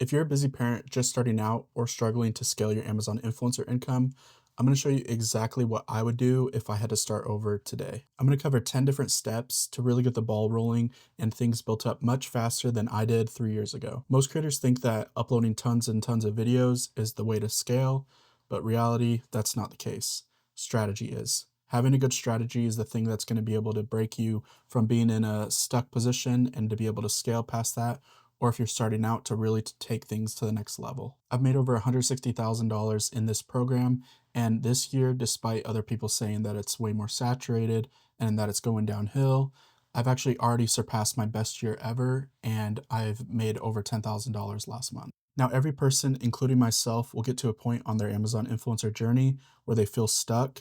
If you're a busy parent just starting out or struggling to scale your Amazon influencer income, I'm going to show you exactly what I would do if I had to start over today. I'm going to cover 10 different steps to really get the ball rolling and things built up much faster than I did 3 years ago. Most creators think that uploading tons and tons of videos is the way to scale, but reality, that's not the case. Strategy is. Having a good strategy is the thing that's going to be able to break you from being in a stuck position and to be able to scale past that, or if you're starting out to really to take things to the next level. I've made over $160,000 in this program, and this year, despite other people saying that it's way more saturated and that it's going downhill, I've actually already surpassed my best year ever, and I've made over $10,000 last month. Now, every person, including myself, will get to a point on their Amazon influencer journey where they feel stuck,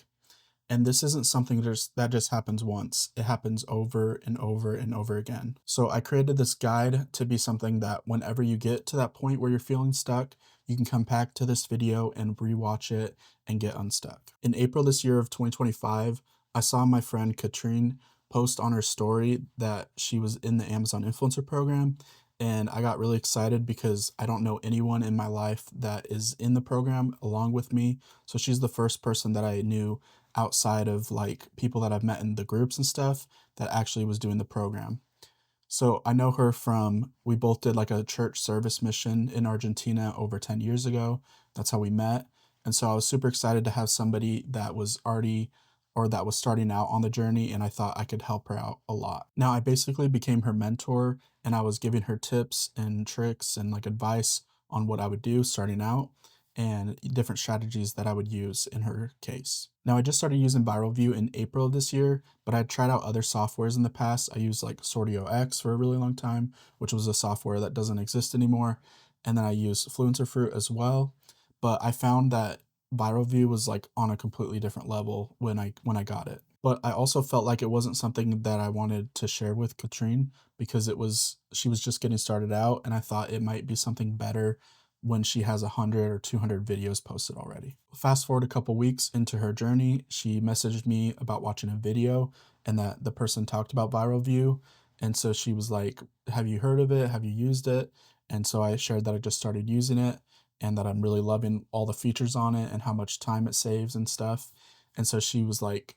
and this isn't something that just happens once. It happens over and over and over again. So I created this guide to be something that whenever you get to that point where you're feeling stuck, you can come back to this video and rewatch it and get unstuck. In April this year of 2025, I saw my friend Katrine post on her story that she was in the Amazon influencer program. And I got really excited because I don't know anyone in my life that is in the program along with me. So she's the first person that I knew outside of like people that I've met in the groups and stuff that actually was doing the program. So I know her from, we both did like a church service mission in Argentina over 10 years ago. That's how we met. And so I was super excited to have somebody that was already or that was starting out on the journey, and I thought I could help her out a lot. Now I basically became her mentor, and I was giving her tips and tricks and like advice on what I would do starting out and different strategies that I would use in her case. Now I just started using Viral View in April of this year, but I tried out other softwares in the past. I used like Sortio X for a really long time, which was a software that doesn't exist anymore. And then I used Fluencer Fruit as well. But I found that Viral View was like on a completely different level when I got it. But I also felt like it wasn't something that I wanted to share with Katrine because she was just getting started out, and I thought it might be something better when she has 100 or 200 videos posted already. Fast forward a couple weeks into her journey, she messaged me about watching a video and that the person talked about Viral View. And so she was like, have you heard of it? Have you used it? And so I shared that I just started using it and that I'm really loving all the features on it and how much time it saves and stuff. And so she was like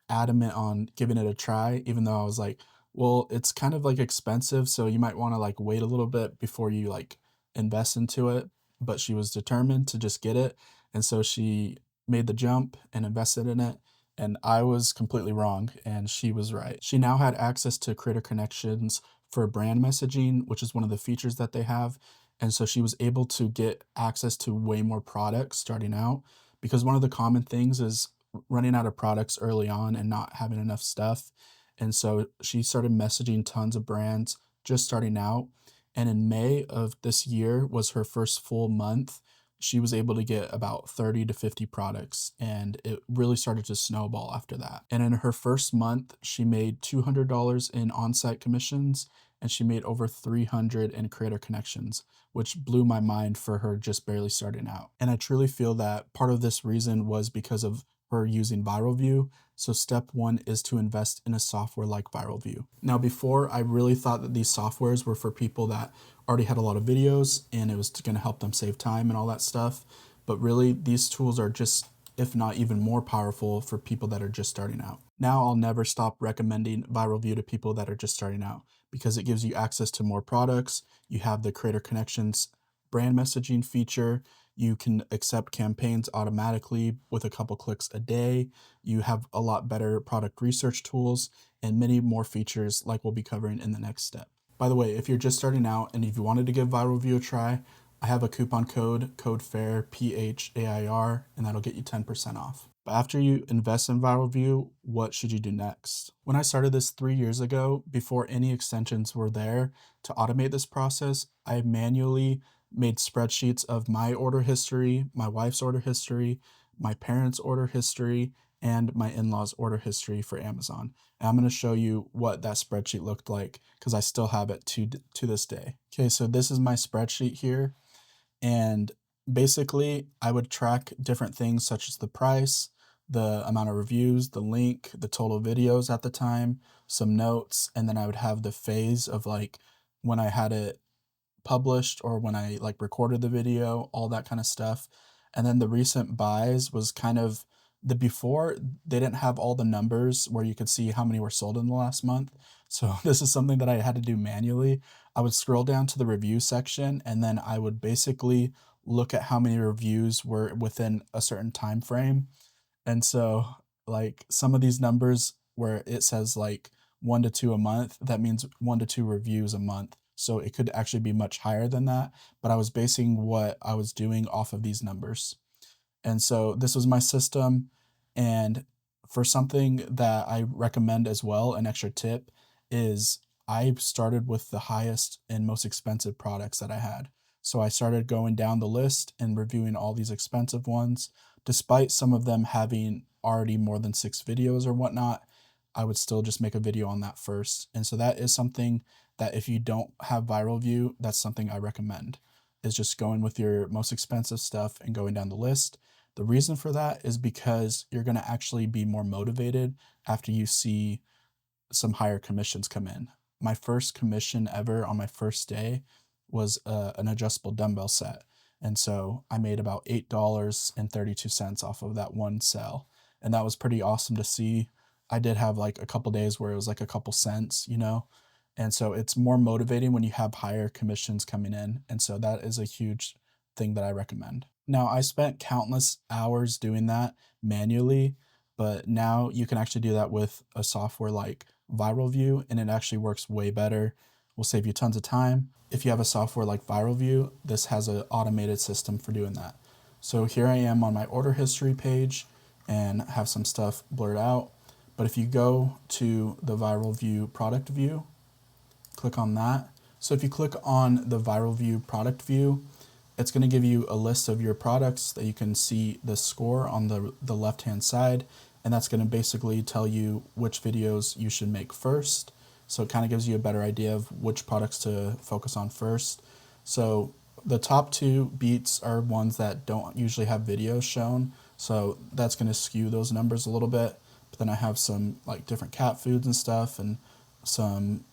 adamant on giving it a try, even though I was like, well, it's kind of like expensive, so you might want to like wait a little bit before you like invest into it. But she was determined to just get it. And so she made the jump and invested in it. And I was completely wrong, and she was right. She now had access to Creator Connections for brand messaging, which is one of the features that they have. And so she was able to get access to way more products starting out because one of the common things is running out of products early on and not having enough stuff. And so she started messaging tons of brands just starting out. And in May of this year was her first full month. She was able to get about 30 to 50 products, and it really started to snowball after that. And in her first month, she made $200 in on-site commissions, and she made over 300 in creator connections, which blew my mind for her just barely starting out. And I truly feel that part of this reason was because of her using Viral View. So step one is to invest in a software like Viral View. Now, before I really thought that these softwares were for people that already had a lot of videos and it was going to help them save time and all that stuff. But really, these tools are just, if not even more powerful for people that are just starting out. Now, I'll never stop recommending Viral View to people that are just starting out because it gives you access to more products. You have the Creator Connections brand messaging feature. You can accept campaigns automatically with a couple clicks a day. You have a lot better product research tools and many more features like we'll be covering in the next step. By the way, if you're just starting out and if you wanted to give Viral View a try, I have a coupon code, code FAIR, PHAIR, and that'll get you 10% off. But after you invest in Viral View, what should you do next? When I started this 3 years ago, before any extensions were there to automate this process, I manually made spreadsheets of my order history, my wife's order history, my parents' order history, and my in-laws' order history for Amazon. And I'm going to show you what that spreadsheet looked like because I still have it to this day. Okay, so this is my spreadsheet here. And basically, I would track different things such as the price, the amount of reviews, the link, the total videos at the time, some notes, and then I would have the phase of like when I had it published or when I like recorded the video, all that kind of stuff. And then the recent buys was kind of the before they didn't have all the numbers where you could see how many were sold in the last month. So this is something that I had to do manually. I would scroll down to the review section and then I would basically look at how many reviews were within a certain time frame. And so, like, some of these numbers where it says, like, 1 to 2 a month, that means 1 to 2 reviews a month. So it could actually be much higher than that, but I was basing what I was doing off of these numbers. And so this was my system. And for something that I recommend as well, an extra tip is I started with the highest and most expensive products that I had. So I started going down the list and reviewing all these expensive ones. Despite some of them having already more than 6 videos or whatnot, I would still just make a video on that first. And so that is something that if you don't have viral view, that's something I recommend is just going with your most expensive stuff and going down the list. The reason for that is because you're going to actually be more motivated after you see some higher commissions come in. My first commission ever on my first day was an adjustable dumbbell set. And so I made about $8.32 off of that one sell. And that was pretty awesome to see. I did have like a couple days where it was like a couple cents, you know? And so it's more motivating when you have higher commissions coming in. And so that is a huge thing that I recommend. Now, I spent countless hours doing that manually, but now you can actually do that with a software like Viral View, and it actually works way better. Will save you tons of time. If you have a software like Viral View, this has an automated system for doing that. So here I am on my order history page and have some stuff blurred out. But if you go to the Viral View product view, click on that. So if you click on the Viral View product view, it's going to give you a list of your products that you can see the score on the left hand side, and that's going to basically tell you which videos you should make first. So it kind of gives you a better idea of which products to focus on first. So the top 2 beats are ones that don't usually have videos shown, so that's going to skew those numbers a little bit. But then I have some like different cat foods and stuff and some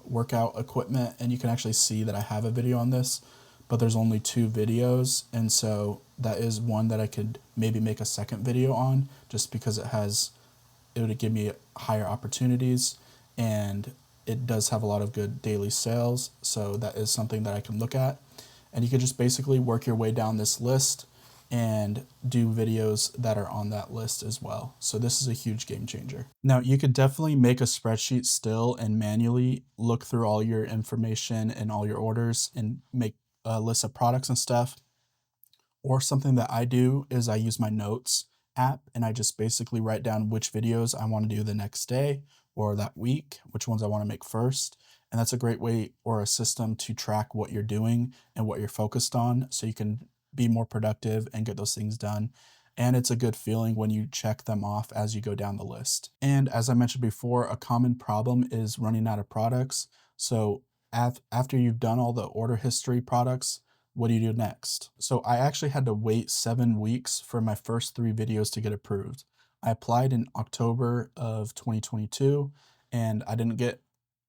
workout equipment, and you can actually see that I have a video on this, but there's only 2 videos, and so that is one that I could maybe make a second video on just because it would give me higher opportunities, and it does have a lot of good daily sales, so that is something that I can look at. And you could just basically work your way down this list and do videos that are on that list as well. So this is a huge game changer. Now, you could definitely make a spreadsheet still and manually look through all your information and all your orders and make a list of products and stuff. Or something that I do is I use my notes app and I just basically write down which videos I want to do the next day or that week, which ones I want to make first. And that's a great way or a system to track what you're doing and what you're focused on so you can be more productive and get those things done. And it's a good feeling when you check them off as you go down the list. And as I mentioned before, a common problem is running out of products. So after you've done all the order history products, what do you do next? So I actually had to wait 7 weeks for my first 3 videos to get approved. I applied in October of 2022 and I didn't get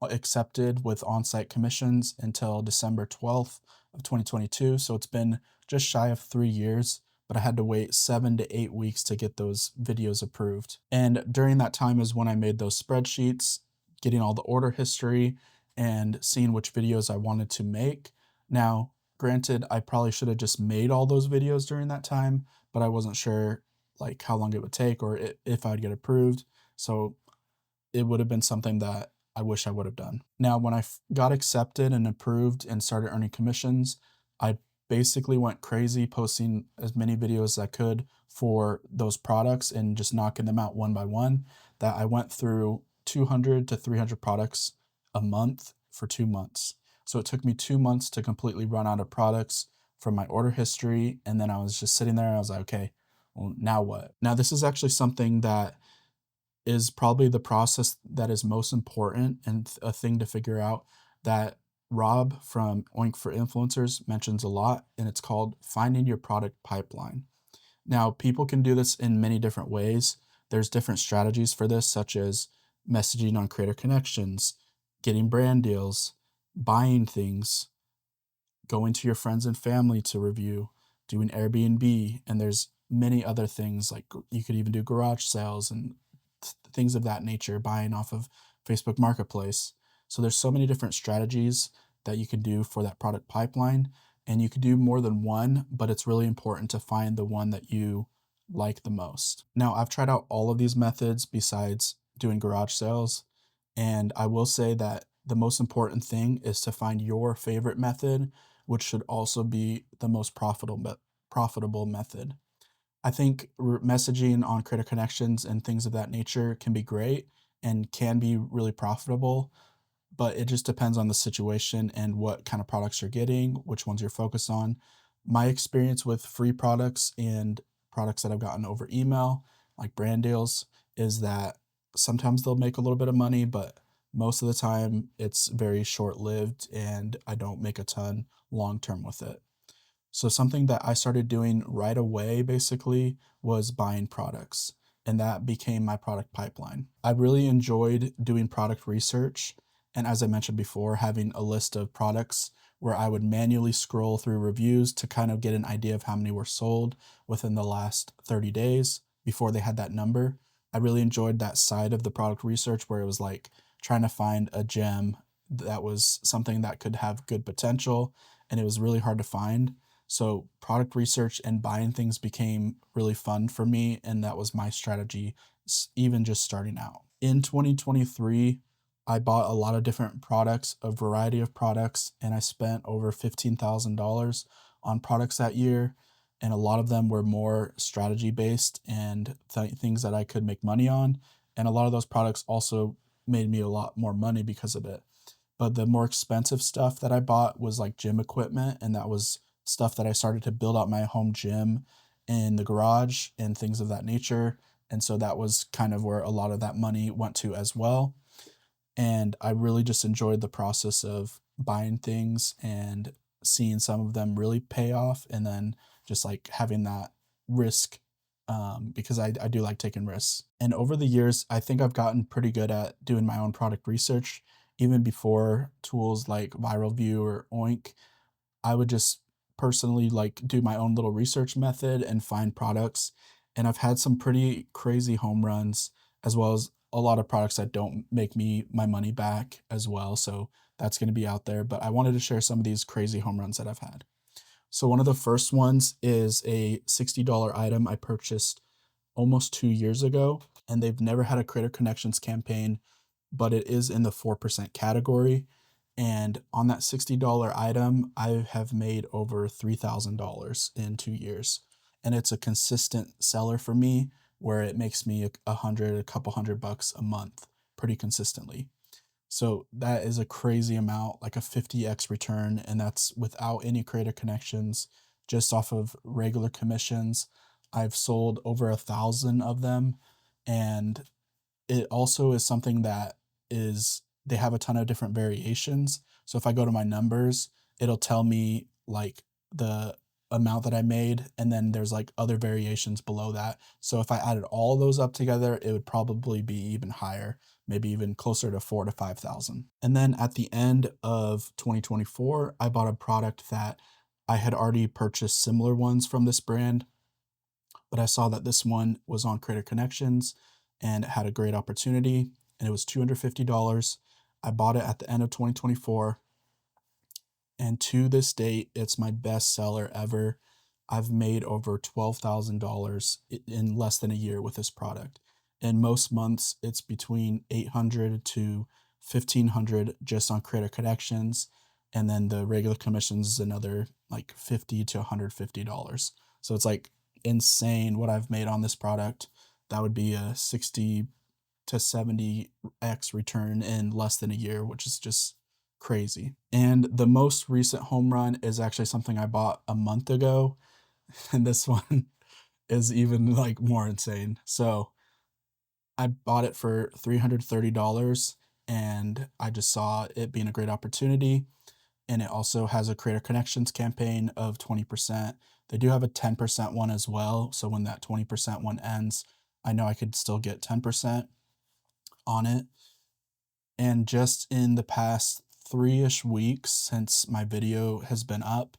accepted with on-site commissions until December 12th of 2022. So it's been just shy of 3 years, but I had to wait 7 to 8 weeks to get those videos approved. And during that time is when I made those spreadsheets, getting all the order history and seeing which videos I wanted to make. Now, granted, I probably should have just made all those videos during that time, but I wasn't sure like how long it would take or if I'd get approved. So it would have been something that I wish I would have done. Now, when I got accepted and approved and started earning commissions, I basically went crazy posting as many videos as I could for those products and just knocking them out one by one. That I went through 200 to 300 products a month for 2 months. So it took me 2 months to completely run out of products from my order history. And then I was just sitting there and I was like, okay, well, now what? Now, this is actually something that is probably the process that is most important and a thing to figure out that Rob from Oink for Influencers mentions a lot, and it's called finding your product pipeline. Now, people can do this in many different ways. There's different strategies for this, such as messaging on Creator Connections, getting brand deals, buying things, going to your friends and family to review, doing Airbnb, and there's many other things like you could even do garage sales and things of that nature, buying off of Facebook Marketplace. So there's so many different strategies that you can do for that product pipeline, and you could do more than one, but it's really important to find the one that you like the most. Now, I've tried out all of these methods besides doing garage sales, and I will say that the most important thing is to find your favorite method, which should also be the most profitable method. I think messaging on Creator Connections and things of that nature can be great and can be really profitable, but it just depends on the situation and what kind of products you're getting, which ones you're focused on. My experience with free products and products that I've gotten over email, like brand deals, is that sometimes they'll make a little bit of money, but most of the time it's very short lived and I don't make a ton long term with it. So something that I started doing right away basically was buying products, and that became my product pipeline. I really enjoyed doing product research, and as I mentioned before, having a list of products where I would manually scroll through reviews to kind of get an idea of how many were sold within the last 30 days before they had that number. I really enjoyed that side of the product research where it was like trying to find a gem that was something that could have good potential, and it was really hard to find. So product research and buying things became really fun for me, and that was my strategy, even just starting out. In 2023, I bought a lot of different products, a variety of products, and I spent over $15,000 on products that year. And a lot of them were more strategy based and things that I could make money on. And a lot of those products also made me a lot more money because of it. But the more expensive stuff that I bought was like gym equipment, and that was stuff that I started to build out my home gym in the garage and things of that nature. And so that was kind of where a lot of that money went to as well. And I really just enjoyed the process of buying things and seeing some of them really pay off, and then just like having that risk, because I do like taking risks. And over the years, I think I've gotten pretty good at doing my own product research. Even before tools like ViralView or Oink, I would just personally like do my own little research method and find products. And I've had some pretty crazy home runs, as well as a lot of products that don't make me my money back as well. So that's going to be out there. But I wanted to share some of these crazy home runs that I've had. So one of the first ones is a $60 item I purchased almost 2 years ago, and they've never had a Creator Connections campaign, but it is in the 4% category. And on that $60 item, I have made over $3,000 in 2 years. And it's a consistent seller for me where it makes me a couple $100 a month pretty consistently. So that is a crazy amount, like a 50x return, and that's without any Creator Connections, just off of regular commissions. I've sold over 1,000 of them, and it also is something that is they have a ton of different variations. So if I go to my numbers, it'll tell me like the amount that I made, and then there's like other variations below that. So if I added all those up together, it would probably be even higher, maybe even closer to 4 to 5,000. And then at the end of 2024, I bought a product that I had already purchased similar ones from this brand, but I saw that this one was on Creator Connections and it had a great opportunity, and it was $250. I bought it at the end of 2024, and to this date, it's my best seller ever. I've made over $12,000 in less than a year with this product. In most months, it's between 800 to 1,500 just on Creator Connections, and then the regular commissions is another like 50 to $150. So it's like insane what I've made on this product. That would be a 60 to 70x return in less than a year, which is just crazy. And the most recent home run is actually something I bought a month ago, and this one is even like more insane. So I bought it for $330, and I just saw it being a great opportunity. And it also has a Creator Connections campaign of 20%. They do have a 10% one as well. So when that 20% one ends, I know I could still get 10% on it. And just in the past 3-ish weeks since my video has been up,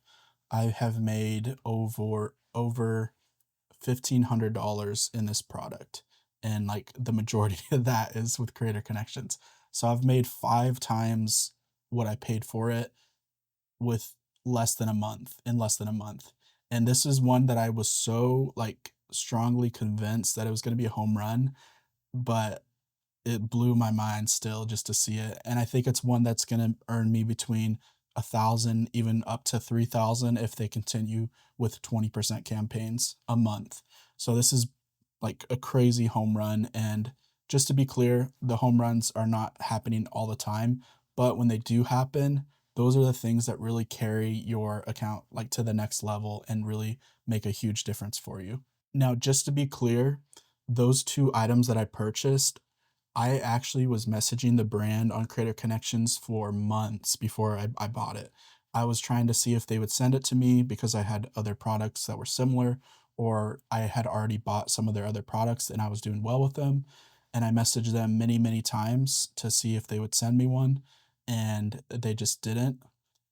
I have made over $1,500 in this product, and, like, the majority of that is with Creator Connections. So I've made 5 times what I paid for it with less than a month, and this is one that I was so, like, strongly convinced that it was gonna be a home run, but it blew my mind still just to see it, and I think it's one that's gonna earn me between 1,000, even up to 3,000 if they continue with 20% campaigns a month. So this is like a crazy home run, and just to be clear, the home runs are not happening all the time, but when they do happen, those are the things that really carry your account, like, to the next level and really make a huge difference for you. Now, just to be clear, those 2 items that I purchased, I actually was messaging the brand on Creator Connections for months before I bought it. I was trying to see if they would send it to me because I had other products that were similar, or I had already bought some of their other products and I was doing well with them. And I messaged them many, many times to see if they would send me one, and they just didn't,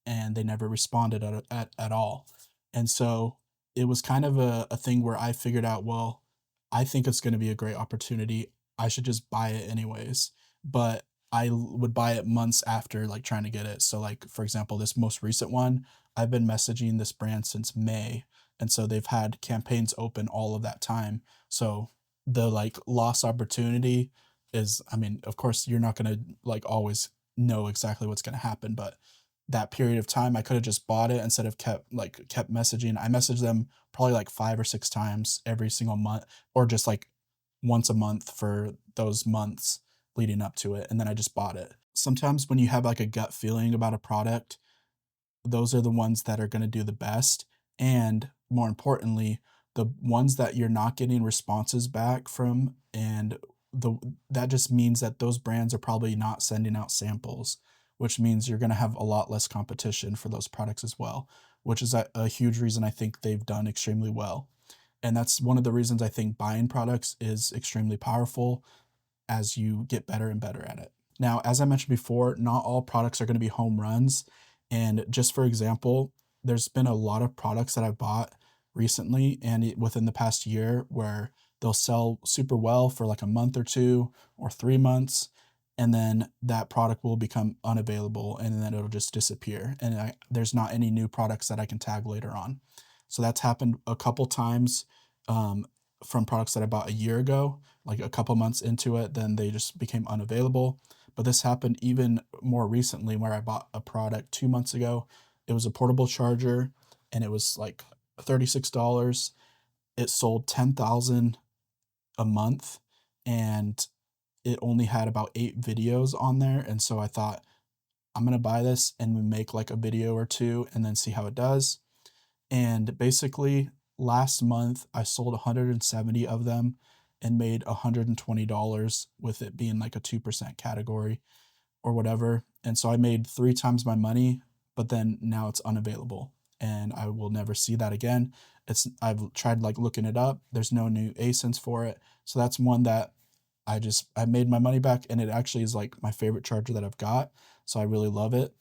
and they never responded at all. And so it was kind of a thing where I figured out, well, I think it's going to be a great opportunity. I should just buy it anyways. But would buy it months after, like, trying to get it. So, like, for example, this most recent one, I've been messaging this brand since May. And so they've had campaigns open all of that time. So the, like, lost opportunity is, I mean, of course, you're not going to, like, always know exactly what's going to happen, but that period of time, I could have just bought it instead of kept messaging. I messaged them probably like 5 or 6 times every single month, or just like once a month for those months leading up to it, and then I just bought it. Sometimes when you have, like, a gut feeling about a product, those are the ones that are gonna do the best, and more importantly, the ones that you're not getting responses back from, and the that just means that those brands are probably not sending out samples, which means you're gonna have a lot less competition for those products as well, which is a huge reason I think they've done extremely well. And that's one of the reasons I think buying products is extremely powerful as you get better and better at it. Now, as I mentioned before, not all products are going to be home runs. And just for example, there's been a lot of products that I've bought recently and within the past year where they'll sell super well for like a month or 2 or 3 months. And then that product will become unavailable and then it'll just disappear. And there's not any new products that I can tag later on. So that's happened a couple times, um, from products that I bought a year ago, like a couple months into it, then they just became unavailable. But this happened even more recently where I bought a product 2 months ago. It was a portable charger and it was like $36. It sold 10,000 a month and it only had about 8 videos on there. And so I thought, I'm going to buy this and make like a video or 2 and then see how it does. And basically, last month, I sold 170 of them and made $120 with it being like a 2% category or whatever. And so I made 3 times my money, but then now it's unavailable and I will never see that again. I've tried like looking it up. There's no new ASINs for it. So that's one that I made my money back, and it actually is like my favorite charger that I've got. So I really love it,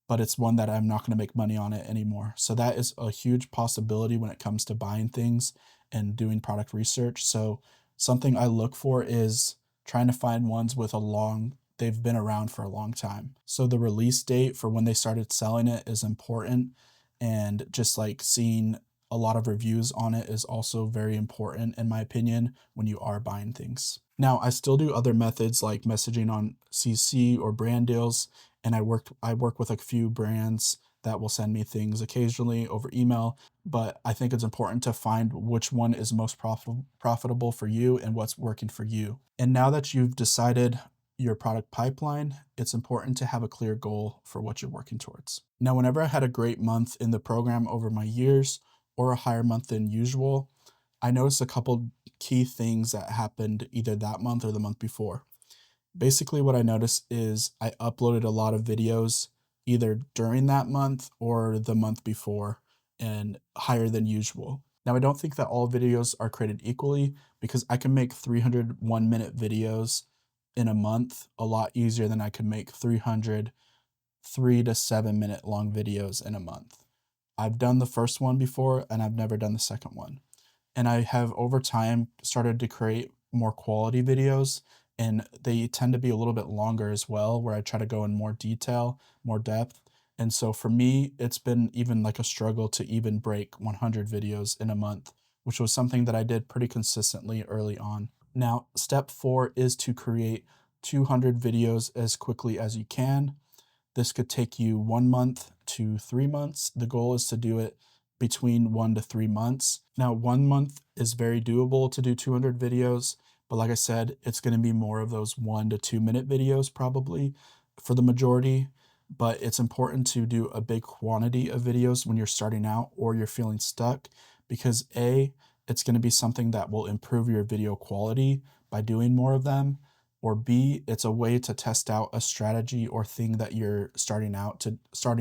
but it's one that I'm not going to make money on it anymore. So that is a huge possibility when it comes to buying things and doing product research. So something I look for is trying to find ones with they've been around for a long time. So the release date for when they started selling it is important. And just like seeing a lot of reviews on it is also very important, in my opinion, when you are buying things. Now, I still do other methods like messaging on CC or brand deals, and I work with a few brands that will send me things occasionally over email, but I think it's important to find which one is most profitable for you and what's working for you. And now that you've decided your product pipeline, it's important to have a clear goal for what you're working towards. Now, whenever I had a great month in the program over my years or a higher month than usual, I noticed a couple key things that happened either that month or the month before. Basically, what I noticed is I uploaded a lot of videos either during that month or the month before and higher than usual. Now, I don't think that all videos are created equally because I can make 301-minute videos in a month a lot easier than I could make 300 3 to 7 minute long videos in a month. I've done the first one before and I've never done the second one. And I have over time started to create more quality videos, and they tend to be a little bit longer as well, where I try to go in more detail, more depth. And so for me, it's been even like a struggle to even break 100 videos in a month, which was something that I did pretty consistently early on. Now, step 4 is to create 200 videos as quickly as you can. This could take you 1 month to 3 months. The goal is to do it between 1 to 3 months. Now, 1 month is very doable to do 200 videos, but like I said, it's going to be more of those 1 to 2 minute videos probably for the majority. But it's important to do a big quantity of videos when you're starting out or you're feeling stuck because A, it's going to be something that will improve your video quality by doing more of them, or B, it's a way to test out a strategy or thing that you're starting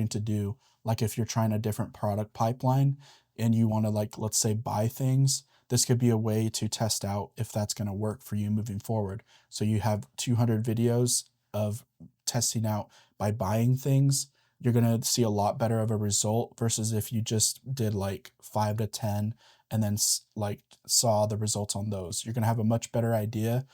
to do. Like if you're trying a different product pipeline and you want to, like, let's say buy things, this could be a way to test out if that's going to work for you moving forward. So you have 200 videos of testing out by buying things. You're going to see a lot better of a result versus if you just did like 5 to 10 and then like saw the results on those. You're going to have a much better idea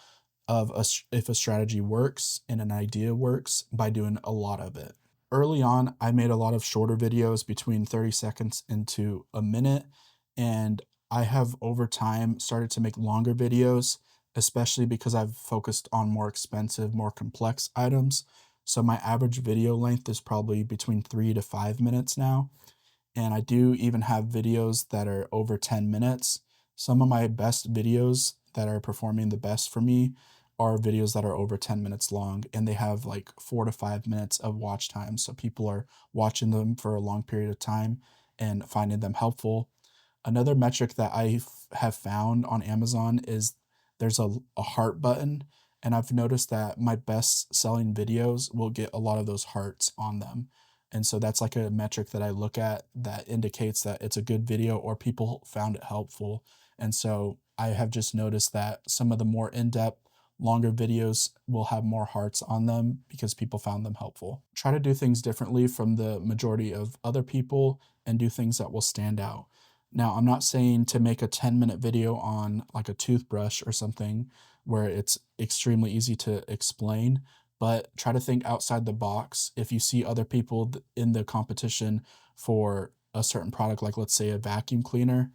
of if a strategy works and an idea works by doing a lot of it. Early on, I made a lot of shorter videos between 30 seconds into a minute, and I have over time started to make longer videos, especially because I've focused on more expensive, more complex items. So my average video length is probably between 3 to 5 minutes now, and I do even have videos that are over 10 minutes. Some of my best videos that are performing the best for me are videos that are over 10 minutes long and they have like 4 to 5 minutes of watch time. So people are watching them for a long period of time and finding them helpful. Another metric that have found on Amazon is there's a heart button, and I've noticed that my best selling videos will get a lot of those hearts on them. And so that's like a metric that I look at that indicates that it's a good video or people found it helpful. And so I have just noticed that some of the more in-depth, longer videos will have more hearts on them because people found them helpful. Try to do things differently from the majority of other people and do things that will stand out. Now, I'm not saying to make a 10-minute video on like a toothbrush or something where it's extremely easy to explain, but try to think outside the box. If you see other people in the competition for a certain product, like let's say a vacuum cleaner,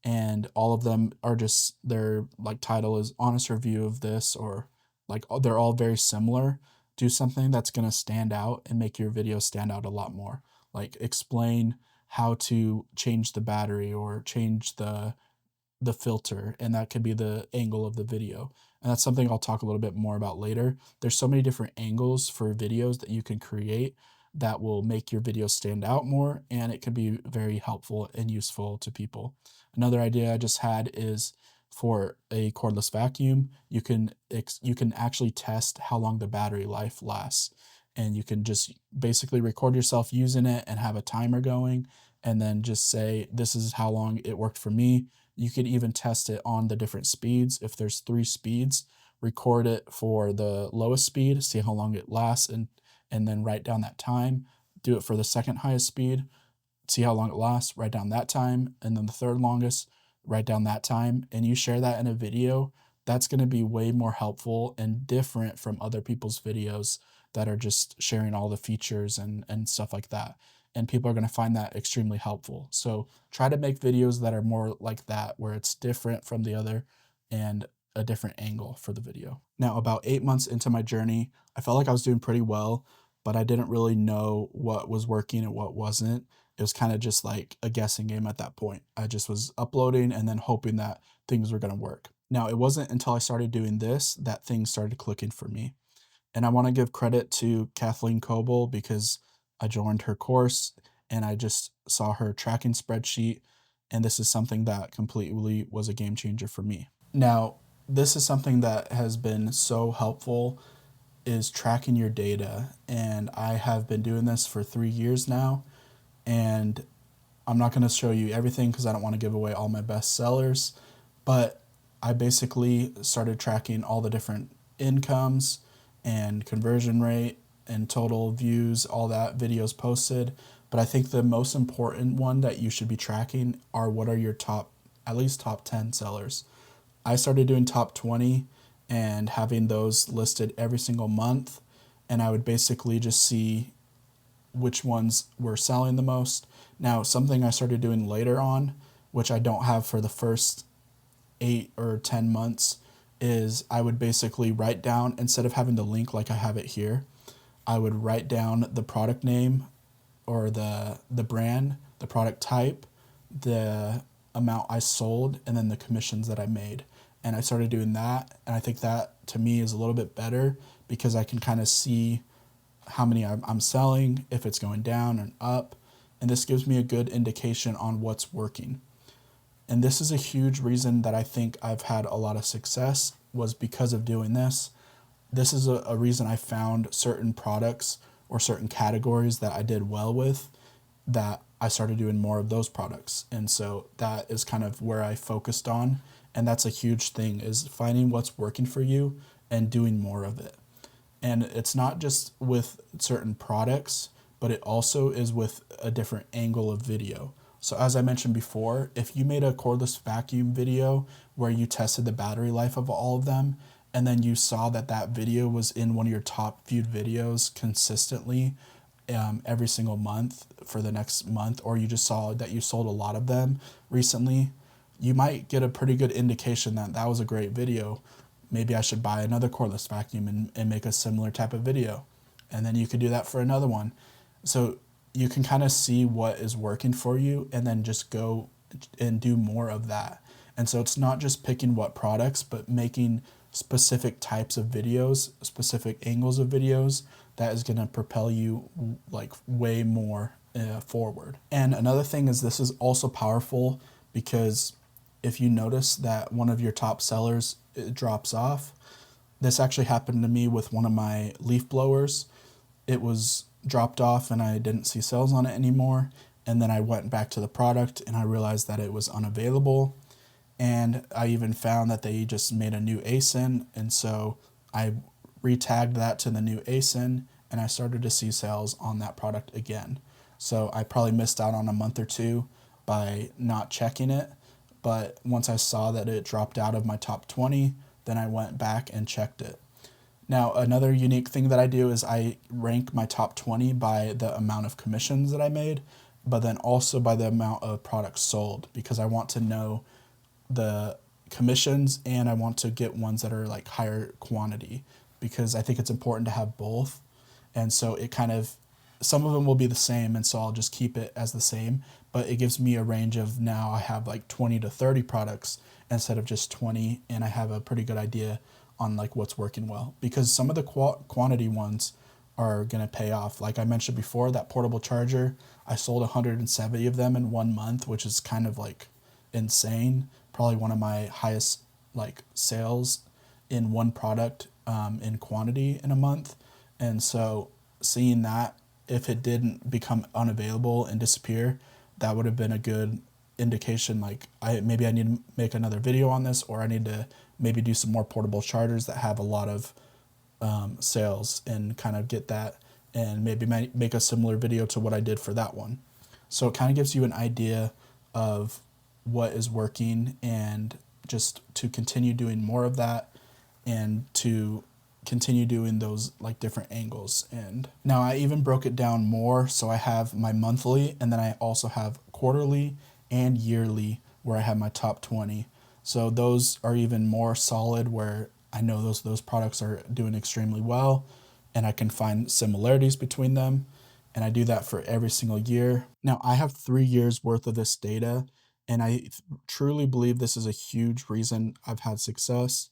and all of them are just their like title is honest review of this, or like they're all very similar, do something that's going to stand out and make your video stand out a lot more. Like explain how to change the battery or change the filter, and that could be the angle of the video. And that's something I'll talk a little bit more about later. There's so many different angles for videos that you can create that will make your video stand out more, and it can be very helpful and useful to people. Another idea I just had is for a cordless vacuum, you can actually test how long the battery life lasts. And you can just basically record yourself using it and have a timer going and then just say, this is how long it worked for me. You could even test it on the different speeds. If there's 3 speeds, record it for the lowest speed, see how long it lasts, and then write down that time. Do it for the second highest speed, see how long it lasts, write down that time, and then the third longest, write down that time, and you share that in a video. That's going to be way more helpful and different from other people's videos that are just sharing all the features and stuff like that. And people are going to find that extremely helpful. So try to make videos that are more like that, where it's different from the other and a different angle for the video. Now, about 8 months into my journey, I felt like I was doing pretty well, but I didn't really know what was working and what wasn't. It was kind of just like a guessing game at that point. I just was uploading and then hoping that things were going to work. Now, it wasn't until I started doing this that things started clicking for me. And I want to give credit to Kathleen Coble because I joined her course and I just saw her tracking spreadsheet. And this is something that completely was a game changer for me. Now, this is something that has been so helpful is tracking your data. And I have been doing this for 3 years now. And I'm not going to show you everything because I don't want to give away all my best sellers. But I basically started tracking all the different incomes and conversion rate and total views, all that, videos posted. But I think the most important one that you should be tracking are what are your top, at least top 10 sellers. I started doing top 20 and having those listed every single month. And I would basically just see which ones were selling the most. Now, something I started doing later on, which I don't have for the first 8 or 10 months, is I would basically write down, instead of having the link like I have it here, I would write down the product name or the brand, the product type, the amount I sold, and then the commissions that I made. And I started doing that, and I think that to me is a little bit better because I can kind of see how many I'm selling, if it's going down and up, and this gives me a good indication on what's working. And this is a huge reason that I think I've had a lot of success was because of doing this. This is a reason I found certain products or certain categories that I did well with, that I started doing more of those products. And so that is kind of where I focused on. And that's a huge thing, is finding what's working for you and doing more of it. And it's not just with certain products, but it also is with a different angle of video. So as I mentioned before, if you made a cordless vacuum video where you tested the battery life of all of them, and then you saw that that video was in one of your top viewed videos consistently every single month for the next month, or you just saw that you sold a lot of them recently, you might get a pretty good indication that that was a great video. Maybe I should buy another cordless vacuum and make a similar type of video. And then you could do that for another one. So you can kind of see what is working for you and then just go and do more of that. And so it's not just picking what products, but making specific types of videos, specific angles of videos that is going to propel you like way more forward. And another thing is, this is also powerful because if you notice that one of your top sellers drops off, this actually happened to me with one of my leaf blowers. It was dropped off and I didn't see sales on it anymore. And then I went back to the product and I realized that it was unavailable. And I even found that they just made a new ASIN. And so I retagged that to the new ASIN and I started to see sales on that product again. So I probably missed out on a month or two by not checking it. But once I saw that it dropped out of my top 20, then I went back and checked it. Now, another unique thing that I do is I rank my top 20 by the amount of commissions that I made, but then also by the amount of products sold, because I want to know the commissions and I want to get ones that are like higher quantity, because I think it's important to have both. And so it kind of, some of them will be the same, and so I'll just keep it as the same, but it gives me a range of, now I have like 20 to 30 products instead of just 20, and I have a pretty good idea on like what's working well, because some of the quantity ones are going to pay off. Like I mentioned before, that portable charger, I sold 170 of them in 1 month, which is kind of like insane. Probably one of my highest like sales in one product in quantity in a month. And so seeing that, if it didn't become unavailable and disappear, that would have been a good indication, like maybe I need to make another video on this, or I need to maybe do some more portable chargers that have a lot of sales, and kind of get that and maybe make a similar video to what I did for that one. So it kind of gives you an idea of what is working, and just to continue doing more of that and to continue doing those like different angles. And now I even broke it down more. So I have my monthly, and then I also have quarterly and yearly where I have my top 20. So those are even more solid, where I know those products are doing extremely well and I can find similarities between them. And I do that for every single year. Now I have 3 years worth of this data, and I truly believe this is a huge reason I've had success,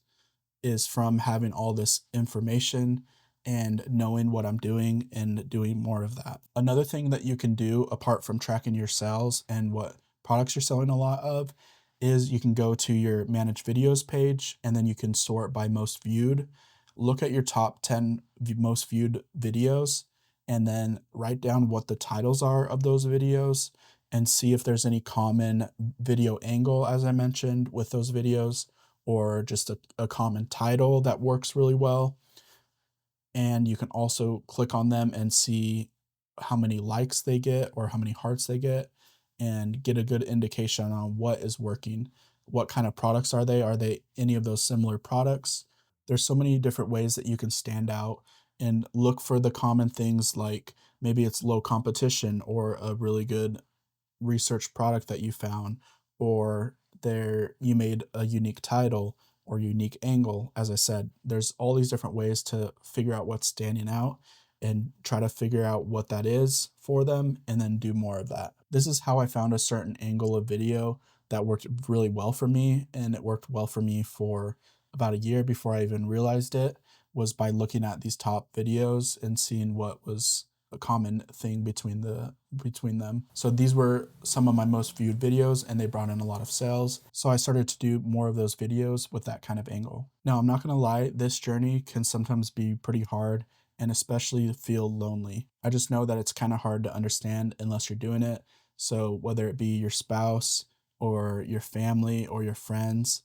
is from having all this information and knowing what I'm doing and doing more of that. Another thing that you can do apart from tracking your sales and what products you're selling a lot of is you can go to your manage videos page, and then you can sort by most viewed. Look at your top 10 most viewed videos, and then write down what the titles are of those videos and see if there's any common video angle, as I mentioned, with those videos, or just a common title that works really well. and you can also click on them and see how many likes they get or how many hearts they get, and get a good indication on what is working. What kind of products are they? Are they any of those similar products? There's so many different ways that you can stand out and look for the common things, like maybe it's low competition or a really good research product that you found, or there you made a unique title or unique angle. As I said, there's all these different ways to figure out what's standing out and try to figure out what that is for them and then do more of that. This is how I found a certain angle of video that worked really well for me, and it worked well for me for about a year before I even realized it, was by looking at these top videos and seeing what was a common thing between them. So these were some of my most viewed videos, and they brought in a lot of sales. So I started to do more of those videos with that kind of angle. Now, I'm not gonna lie, this journey can sometimes be pretty hard and especially feel lonely. I just know that it's kind of hard to understand unless you're doing it. So whether it be your spouse or your family or your friends,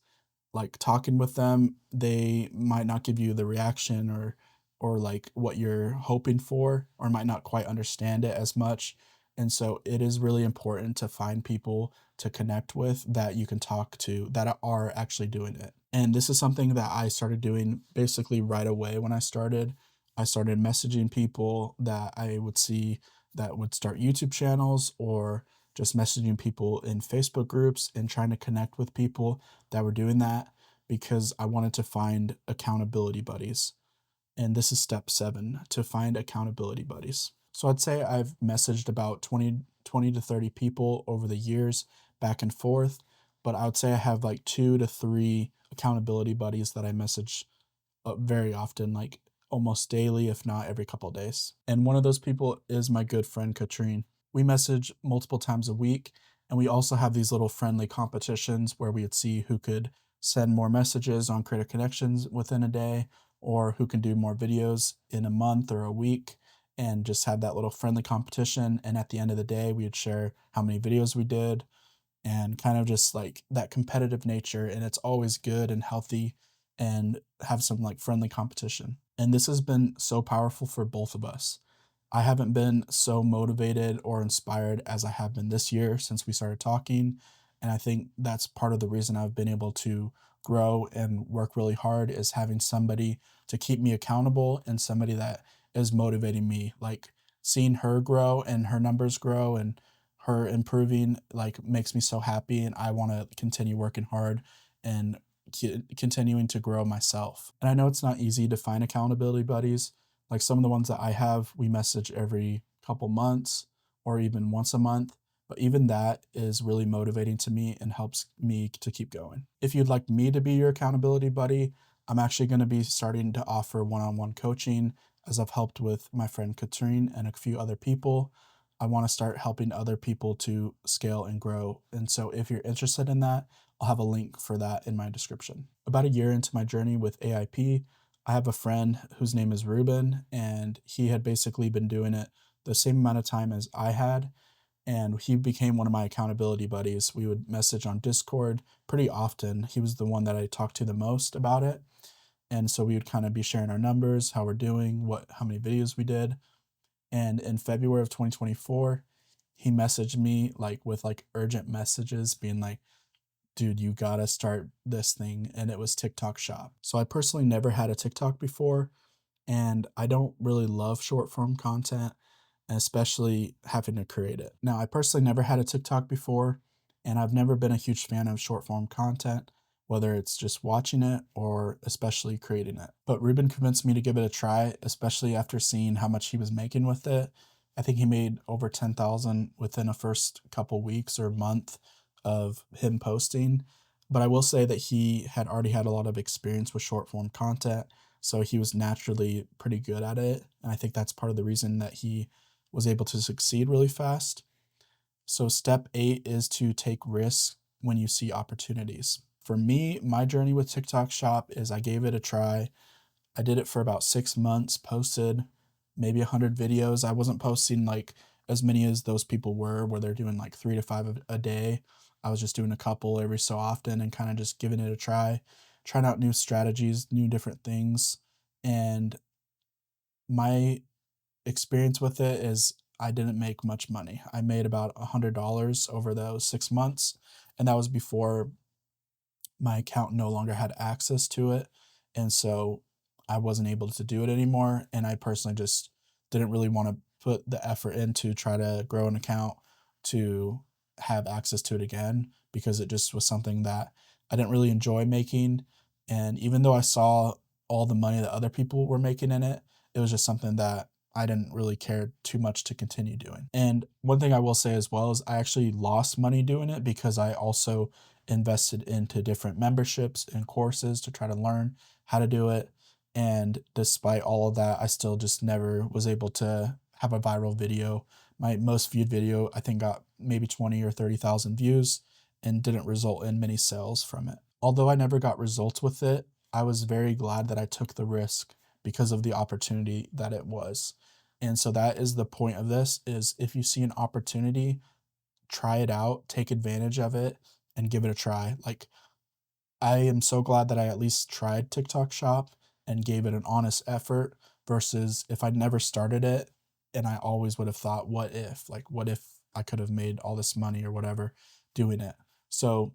like talking with them, they might not give you the reaction or like what you're hoping for, or might not quite understand it as much. And so it is really important to find people to connect with that you can talk to that are actually doing it. And this is something that I started doing basically right away when I started. I started messaging people that I would see that would start YouTube channels, or just messaging people in Facebook groups and trying to connect with people that were doing that, because I wanted to find accountability buddies. And this is step 7, to find accountability buddies. So I'd say I've messaged about 20 to 30 people over the years, back and forth, but I would say I have like 2 to 3 accountability buddies that I message very often, like almost daily, if not every couple of days. And one of those people is my good friend Katrine. We message multiple times a week, and we also have these little friendly competitions where we would see who could send more messages on Creative Connections within a day, or who can do more videos in a month or a week, and just have that little friendly competition. And at the end of the day, we would share how many videos we did, and kind of just like that competitive nature, and it's always good and healthy, and have some like friendly competition. And this has been so powerful for both of us. I haven't been so motivated or inspired as I have been this year since we started talking. And I think that's part of the reason I've been able to grow and work really hard, is having somebody to keep me accountable and somebody that is motivating me. Like seeing her grow and her numbers grow and her improving like makes me so happy, and I want to continue working hard and continuing to grow myself. And I know it's not easy to find accountability buddies. Like some of the ones that I have, we message every couple months or even once a month. But even that is really motivating to me and helps me to keep going. If you'd like me to be your accountability buddy, I'm actually going to be starting to offer one on one coaching, as I've helped with my friend Katrine and a few other people. I want to start helping other people to scale and grow. And so if you're interested in that, I'll have a link for that in my description. About a year into my journey with AIP, I have a friend whose name is Ruben, and he had basically been doing it the same amount of time as I had, and he became one of my accountability buddies. We would message on Discord pretty often. He was the one that I talked to the most about it. And so we would kind of be sharing our numbers, how we're doing, how many videos we did. And in February of 2024, he messaged me like with like urgent messages being like, dude, you gotta start this thing. And it was TikTok Shop. So I personally never had a TikTok before, and I don't really love short form content, especially having to create it. Now, I personally never had a TikTok before, and I've never been a huge fan of short form content, whether it's just watching it or especially creating it. But Ruben convinced me to give it a try, especially after seeing how much he was making with it. I think he made over 10,000 within the first couple weeks or month of him posting. But I will say that he had already had a lot of experience with short form content, so he was naturally pretty good at it. And I think that's part of the reason that he was able to succeed really fast. So, step 8 is to take risks when you see opportunities. For me, my journey with TikTok Shop is I gave it a try. I did it for about 6 months, posted maybe 100 videos. I wasn't posting like as many as those people were, where they're doing like 3 to 5 a day. I was just doing a couple every so often and kind of just giving it a try, trying out new strategies, new different things. And My experience with it is I didn't make much money. I made about $100 over those 6 months, and that was before my account no longer had access to it, and so I wasn't able to do it anymore, and I personally just didn't really wanna put the effort in to try to grow an account to have access to it again, because it just was something that I didn't really enjoy making, and even though I saw all the money that other people were making in it, it was just something that I didn't really care too much to continue doing. And one thing I will say as well is I actually lost money doing it because I also invested into different memberships and courses to try to learn how to do it. And despite all of that, I still just never was able to have a viral video. My most viewed video, I think, got maybe 20 or 30,000 views and didn't result in many sales from it. Although I never got results with it, I was very glad that I took the risk because of the opportunity that it was. And so that is the point of this is if you see an opportunity, try it out, take advantage of it, and give it a try. Like, I am so glad that I at least tried TikTok Shop and gave it an honest effort versus if I'd never started it and I always would have thought, what if? Like, what if I could have made all this money or whatever doing it? So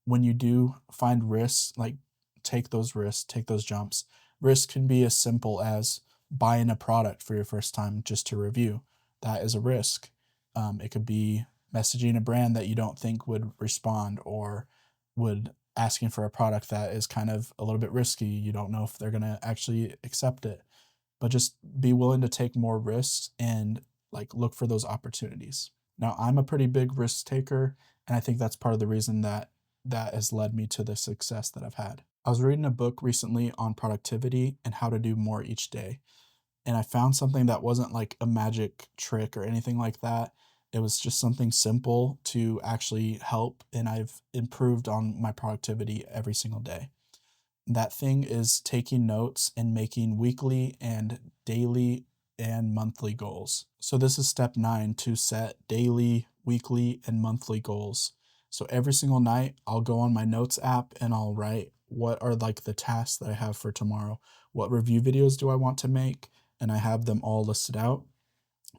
when you do find risks, like take those risks, take those jumps. Risk can be as simple as buying a product for your first time just to review. That is a risk. It could be messaging a brand that you don't think would respond or would asking for a product that is kind of a little bit risky. You don't know if they're going to actually accept it, but just be willing to take more risks and like look for those opportunities. Now, I'm a pretty big risk taker, and I think that's part of the reason that that has led me to the success that I've had. I was reading a book recently on productivity and how to do more each day, and I found something that wasn't like a magic trick or anything like that. It was just something simple to actually help, and I've improved on my productivity every single day. That thing is taking notes and making weekly and daily and monthly goals. So this is step 9 to set daily, weekly, and monthly goals. So every single night, I'll go on my notes app and I'll write what are like the tasks that I have for tomorrow. What review videos do I want to make? And I have them all listed out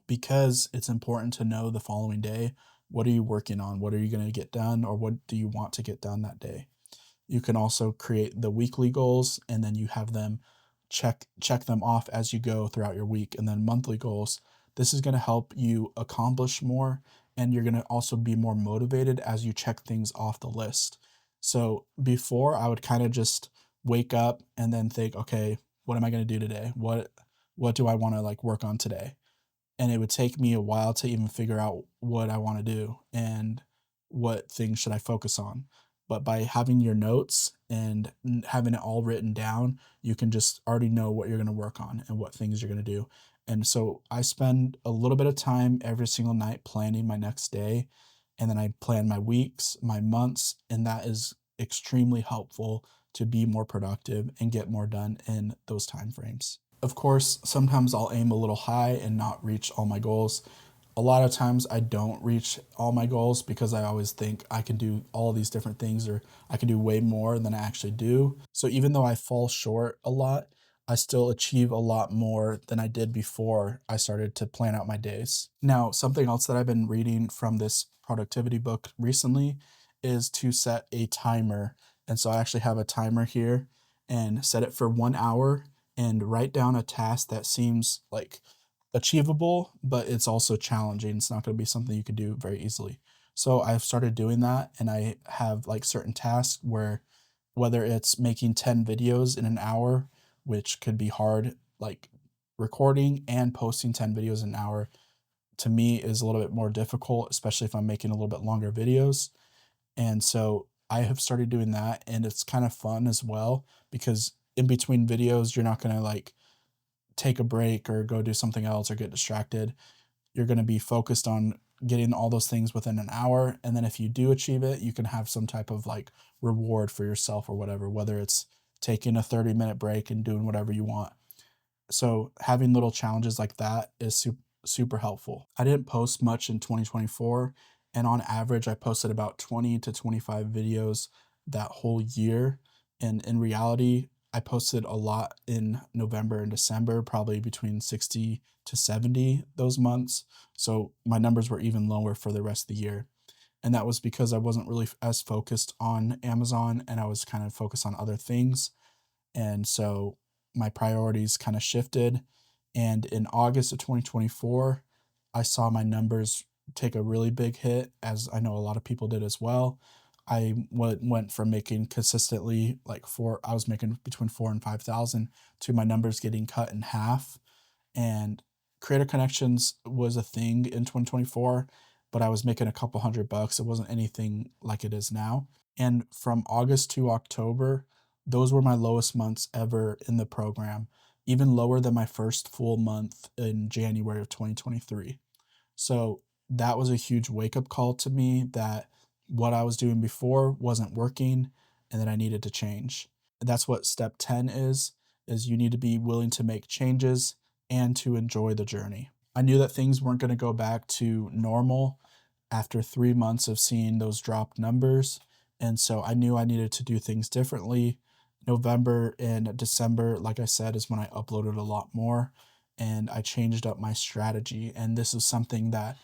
because it's important to know the following day, what are you working on? What are you going to get done? Or what do you want to get done that day? You can also create the weekly goals and then you have them check them off as you go throughout your week, and then monthly goals. This is going to help you accomplish more, and you're going to also be more motivated as you check things off the list. So before I would kind of just wake up and then think, okay, what am I going to do today? What do I want to like work on today? And it would take me a while to even figure out what I wanna do and what things should I focus on. But by having your notes and having it all written down, you can just already know what you're gonna work on and what things you're gonna do. And so I spend a little bit of time every single night planning my next day, and then I plan my weeks, my months, and that is extremely helpful to be more productive and get more done in those time frames. Of course, sometimes I'll aim a little high and not reach all my goals. A lot of times I don't reach all my goals because I always think I can do all these different things or I can do way more than I actually do. So even though I fall short a lot, I still achieve a lot more than I did before I started to plan out my days. Now, something else that I've been reading from this productivity book recently is to set a timer. And so I actually have a timer here and set it for 1 hour and write down a task that seems like achievable, but it's also challenging. It's not going to be something you could do very easily. So I've started doing that, and I have like certain tasks where whether it's making 10 videos in an hour, which could be hard, like recording and posting 10 videos in an hour to me is a little bit more difficult, especially if I'm making a little bit longer videos. And so I have started doing that, and it's kind of fun as well because in between videos, you're not going to like take a break or go do something else or get distracted. You're going to be focused on getting all those things within an hour. And then if you do achieve it, you can have some type of like reward for yourself or whatever, whether it's taking a 30-minute break and doing whatever you want. So having little challenges like that is super helpful. I didn't post much in 2024, and on average, I posted about 20 to 25 videos that whole year. And in reality, I posted a lot in November and December, probably between 60 to 70 those months. So my numbers were even lower for the rest of the year. And that was because I wasn't really as focused on Amazon and I was kind of focused on other things. And so my priorities kind of shifted. And in August of 2024, I saw my numbers take a really big hit, as I know a lot of people did as well. Went from making consistently like I was making between 4 and 5 thousand to my numbers getting cut in half. And Creator Connections was a thing in 2024, but I was making a couple $100. It wasn't anything like it is now. And from August to October, those were my lowest months ever in the program, even lower than my first full month in January of 2023. So that was a huge wake up call to me that what I was doing before wasn't working and that I needed to change. That's what step 10 is you need to be willing to make changes and to enjoy the journey. I knew that things weren't going to go back to normal after 3 months of seeing those dropped numbers, and so I knew I needed to do things differently. November and December, like I said, is when I uploaded a lot more and I changed up my strategy. And this is something that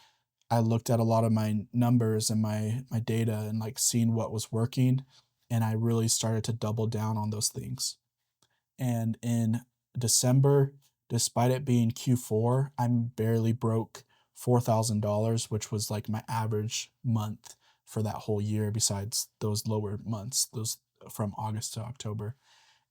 I looked at a lot of my numbers and my data and like seeing what was working, and I really started to double down on those things. And in December, despite it being Q4, I'm barely broke $4,000, which was like my average month for that whole year, besides those lower months, those from August to October.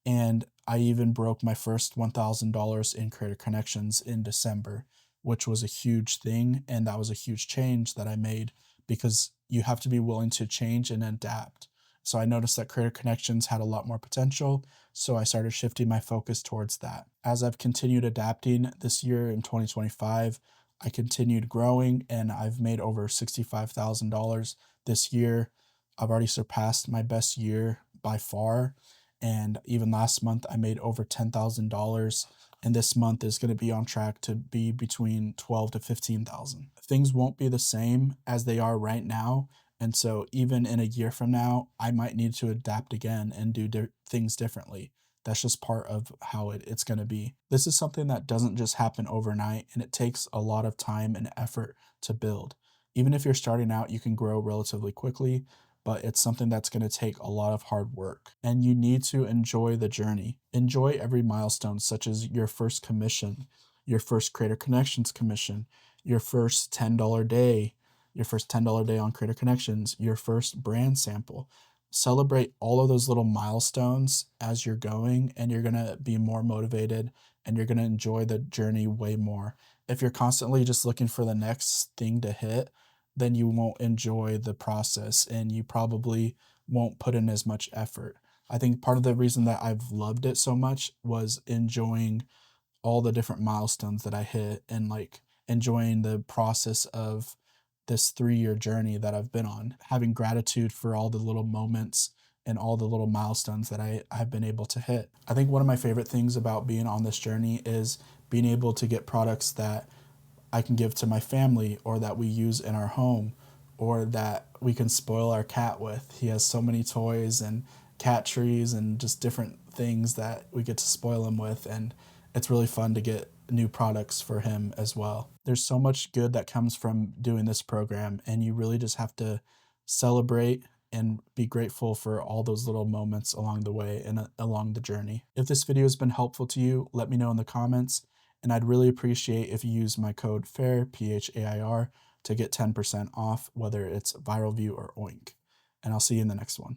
And I even broke my first $1,000 in Creator Connections in December, which was a huge thing. And that was a huge change that I made because you have to be willing to change and adapt. So I noticed that Creator Connections had a lot more potential. So I started shifting my focus towards that. As I've continued adapting this year in 2025, I continued growing and I've made over $65,000 this year. I've already surpassed my best year by far, and even last month, I made over $10,000. And this month is going to be on track to be between 12 to 15,000. Things won't be the same as they are right now. And so even in a year from now, I might need to adapt again and do things differently. That's just part of how it's going to be. This is something that doesn't just happen overnight, and it takes a lot of time and effort to build. Even if you're starting out, you can grow relatively quickly, but it's something that's going to take a lot of hard work. And you need to enjoy the journey. Enjoy every milestone, such as your first commission, your first Creator Connections commission, your first $10 day, your first $10 day on Creator Connections, your first brand sample. Celebrate all of those little milestones as you're going, and you're going to be more motivated and you're going to enjoy the journey way more. If you're constantly just looking for the next thing to hit, then you won't enjoy the process and you probably won't put in as much effort. I think part of the reason that I've loved it so much was enjoying all the different milestones that I hit and like enjoying the process of this 3 year journey that I've been on, having gratitude for all the little moments and all the little milestones that I've been able to hit. I think one of my favorite things about being on this journey is being able to get products that I can give to my family or that we use in our home or that we can spoil our cat with. He has so many toys and cat trees and just different things that we get to spoil him with. And it's really fun to get new products for him as well. There's so much good that comes from doing this program, and you really just have to celebrate and be grateful for all those little moments along the way and along the journey. If this video has been helpful to you, let me know in the comments. And I'd really appreciate if you use my code PHAIR, PHAIR, to get 10% off, whether it's Viral View or Oink. And I'll see you in the next one.